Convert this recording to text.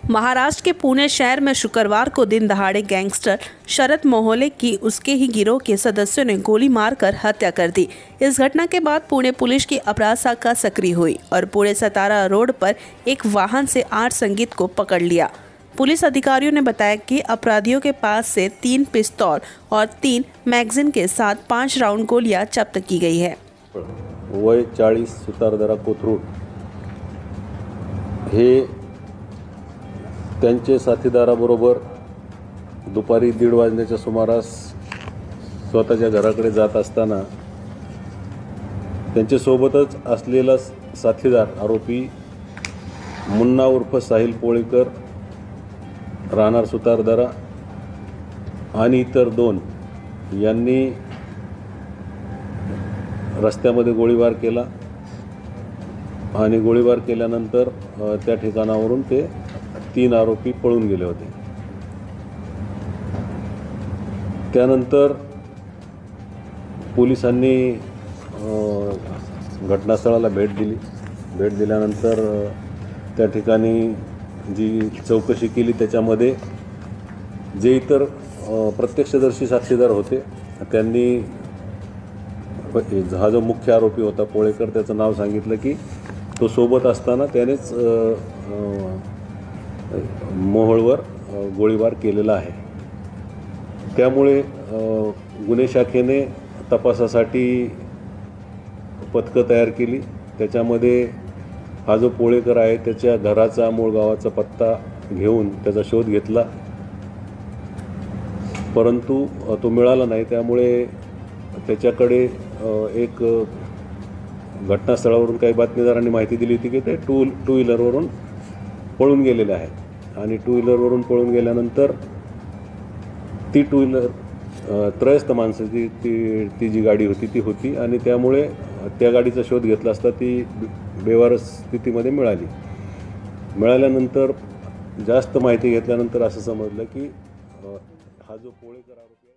महाराष्ट्र के पुणे शहर में शुक्रवार को दिन दहाड़े गैंगस्टर शरद मोहल्ले की उसके ही गिरोह के सदस्यों ने गोली मारकर हत्या कर दी। इस घटना के बाद पुणे पुलिस की अपराध शाखा सक्रिय हुई और पुणे सतारा रोड पर एक वाहन से 8 संदिग्ध को पकड़ लिया। पुलिस अधिकारियों ने बताया कि अपराधियों के पास से 3 पिस्तौल और 3 मैगजीन के साथ 5 राउंड गोलियां जब्त की गई है। वय 40 सुतारदरा कोथरूड हे त्यांचे साथीदाराबरोबर दुपारी 1:30 वाजण्याच्या सुमारास स्वतःच्या घराकडे जात असताना त्यांच्या सोबतच असलेला साथीदार आरोपी मुन्ना उर्फ साहिल पोळेकर राहणार सुतारदरा आणि इतर 2 यांनी रस्त्यामध्ये गोळीबार केला आणि गोळीबार केल्यानंतर त्या ठिकाणावरून ते 3 आरोपी पळून गेले होते। त्यानंतर पोलिसांनी घटनास्थळाला भेट दिली। भेट दिल्यानंतर त्या ठिकाणी जी चौकशी केली त्याच्यामध्ये जे इतर प्रत्यक्षदर्शी साक्षीदार होते त्यांनी हा जो मुख्य आरोपी होता पोळेकर त्याचं नाव सांगितलं की तो सोबत असताना त्यानेच मोहोळवर गोळीबार केलेला आहे। त्यामुळे गुन्हे शाखेने तपासासाठी पथकं तयार केली। त्याच्यामध्ये हा जो पोळेकर आहे त्याच्या घराचा मूळ गावाचा पत्ता घेऊन त्याचा शोध घेतला, परंतु तो मिळाला नाही। त्यामुळे त्याच्याकडे एक घटनास्थळावरून काही बातमीदारांनी माहिती दिली होती की ते टू व्हीलरवरून पळून गेलेले आहेत आणि टू व्हीलरवरून पळून गेल्यानंतर ती टू व्हीलर त्रयस्थ माणसाची ती जी गाडी होती ती होती आणि त्यामुळे त्या गाडीचा शोध घेतला असता ती बेवारस स्थितीमध्ये मिळाली। मिळाल्यानंतर जास्त माहिती घेतल्यानंतर असं समजलं की हा जो पोळेकर आरोपी